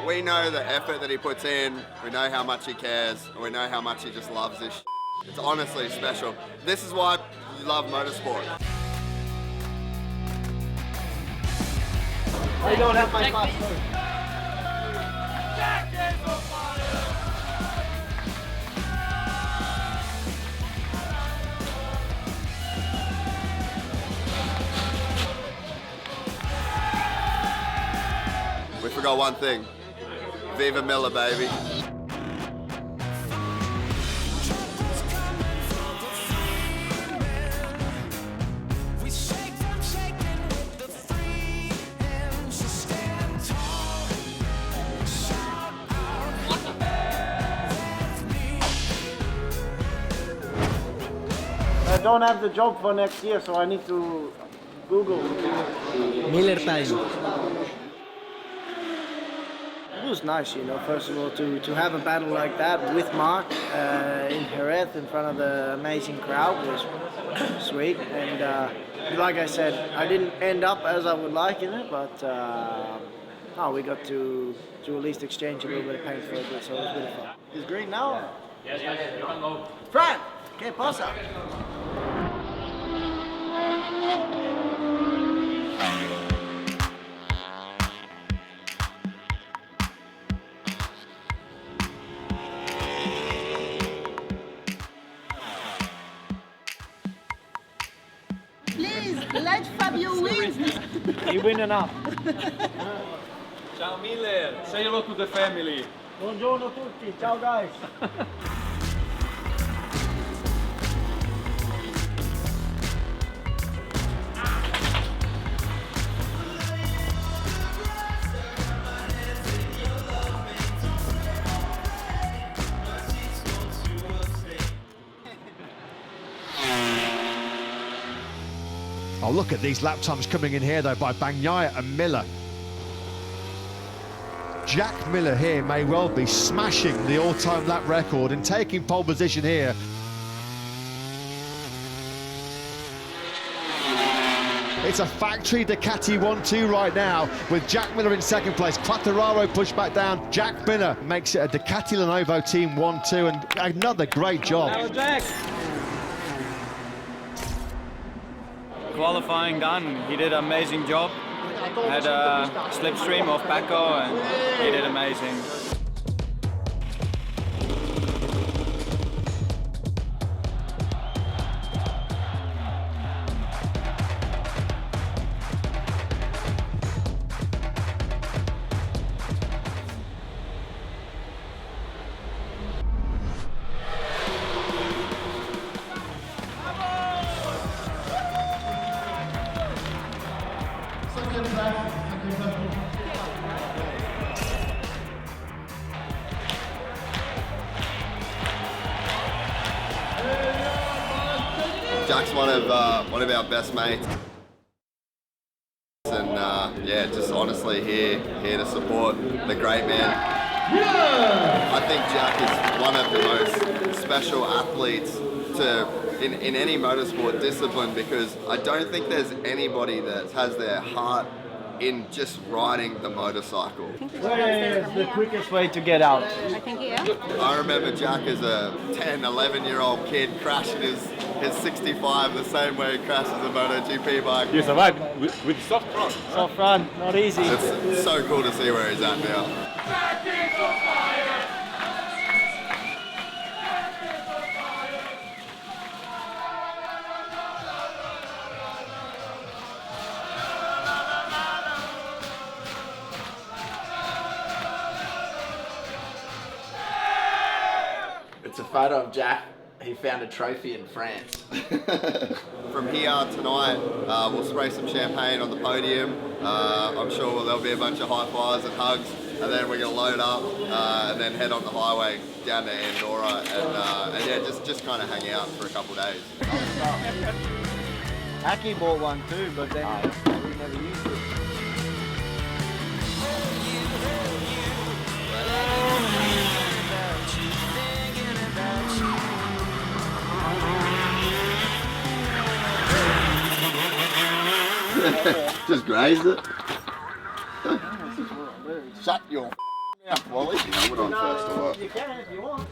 We know the effort that he puts in, we know how much he cares, and we know how much he just loves this shit. It's honestly special. This is why you love motorsport. I don't have my passport. We forgot one thing. Viva Miller, baby. I don't have the job for next year, so I need to Google. Miller time. It was nice, you know, first of all, to have a battle like that with Mark in Jerez in front of the amazing crowd was sweet. And like I said, I didn't end up as I would like in it, but no, we got to at least exchange a little bit of paint for it, so it was a bit of fun. It's green now? Yes, you can go. Fran, ¿qué pasa? Please, let Fabio win. You win enough. Ciao Miller, say hello to the family. Buongiorno tutti, ciao guys. Oh, look at these lap times coming in here, though, by Bagnaia and Miller. Jack Miller here may well be smashing the all-time lap record and taking pole position here. It's a factory Ducati 1-2 right now, with Jack Miller in second place. Quartararo pushed back down. Jack Miller makes it a Ducati Lenovo team 1-2, and another great job. Jack. Qualifying done. He did an amazing job. Had a slipstream of Paco and he did amazing. Jack's one of our best mates, and yeah, just honestly here to support the great man. I think Jack is one of the most special athletes in any motorsport discipline, because I don't think there's anybody that has their heart in just riding the motorcycle. Where is the quickest way to get out? I think here. I remember Jack as a 10, 11-year-old kid crashing his 65 the same way he crashes a MotoGP bike. You survived with soft front. Soft front, not easy. It's so cool to see where he's at now. It's a photo of Jack. He found a trophy in France. From here tonight, we'll spray some champagne on the podium. I'm sure there'll be a bunch of high fives and hugs, and then we're gonna load up and then head on the highway down to Andorra and yeah, just kind of hang out for a couple of days. Aki bought one too, but then we never used it. Just grazed it. Shut your Yeah, Wally. I went on first or what? You can if you want.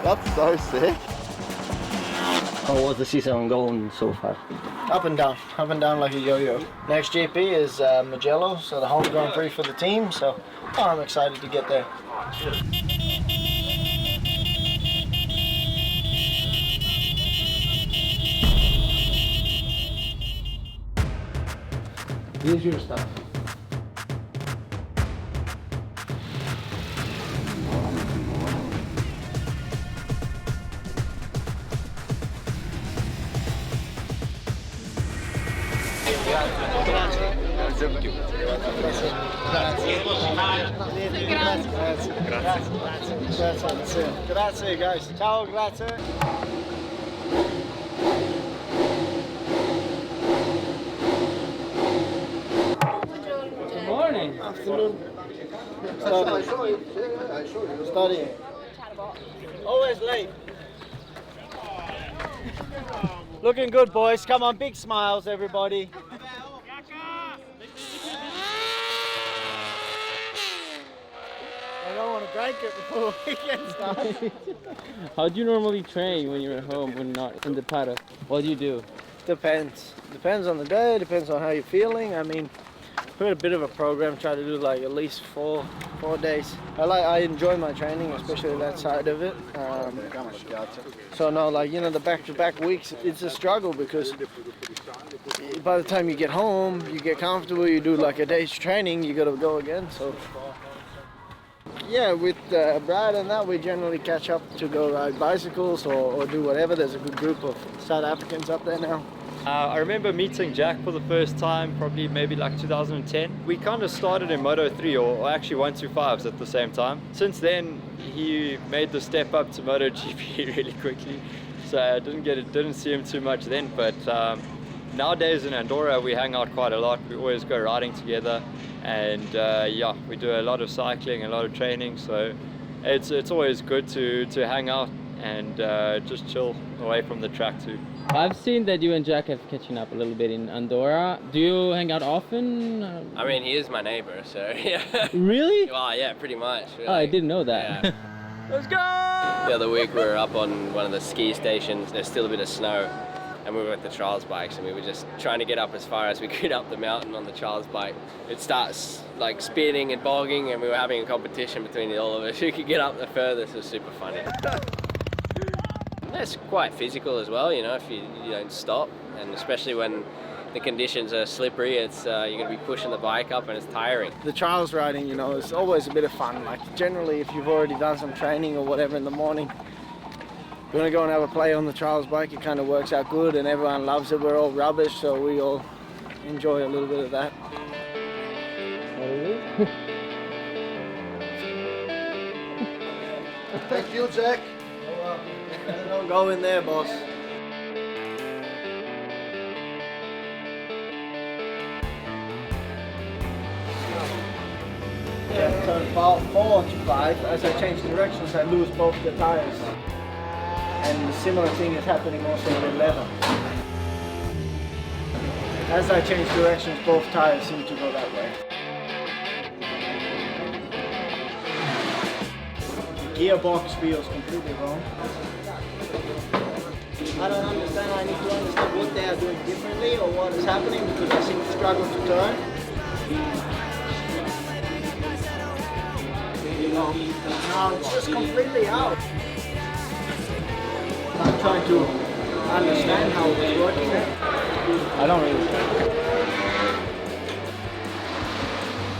That's so sick. How was the season going so far? Up and down like a yo-yo. Next GP is Mugello, so the home Grand Prix for the team, so I'm excited to get there. Here's your stuff. Grazie guys. Ciao, grazie. Good morning. Afternoon. Studying. Always late. Looking good, boys. Come on, big smiles, everybody. I don't want to break it before the weekend starts. How do you normally train when you're at home, when not in the paddock? What do you do? Depends. Depends on the day, depends on how you're feeling. I mean, put a bit of a program, try to do like at least four days. I enjoy my training, especially that side of it. So no, like, you know, the back-to-back weeks, it's a struggle because by the time you get home, you get comfortable, you do like a day's training, you gotta go again. So yeah, with Brad and that, we generally catch up to go ride bicycles or do whatever. There's a good group of South Africans up there now. I remember meeting Jack for the first time, probably maybe like 2010. We kind of started in Moto3 or actually 125s at the same time. Since then, he made the step up to MotoGP really quickly. So I didn't see him too much then, but nowadays in Andorra, we hang out quite a lot. We always go riding together, and yeah, we do a lot of cycling, a lot of training. So it's always good to hang out and just chill away from the track too. I've seen that you and Jack have catching up a little bit in Andorra. Do you hang out often? I mean, he is my neighbor, so yeah. Really? Well, yeah, pretty much. Oh, I didn't know that. Yeah. Let's go! The other week we were up on one of the ski stations. There's still a bit of snow, and we were with the trials bikes, and we were just trying to get up as far as we could up the mountain on the trials bike. It starts like spinning and bogging, and we were having a competition between all of us who could get up the furthest. It was super funny. It's quite physical as well, you know, if you don't stop, and especially when the conditions are slippery, it's you're going to be pushing the bike up and it's tiring. The trials riding, you know, is always a bit of fun. Like generally, if you've already done some training or whatever in the morning, you want to go and have a play on the trials bike, it kind of works out good and everyone loves it. We're all rubbish, so we all enjoy a little bit of that. Thank you, Jack. Don't go in there, boss. Yeah, turn 4 to 5. As I change directions, I lose both the tires. And a similar thing is happening also in 11. As I change directions, both tires seem to go that way. The gearbox feels completely wrong. I don't understand. I need to understand what they are doing differently or what is happening because I seem to struggle to turn. You know, now it's just completely out. I'm trying to understand how it's working. I don't really.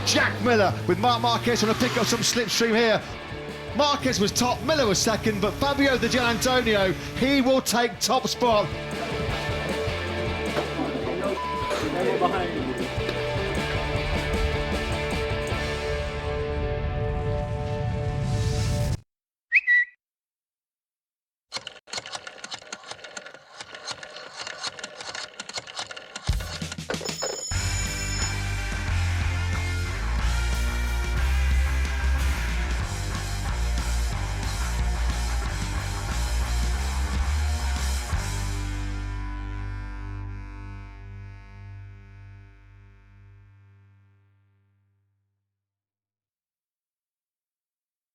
Jack Miller with Marc Marquez trying to pick up some slipstream here. Marquez was top, Miller was second, but Fabio Di Gianantonio, he will take top spot. behind you.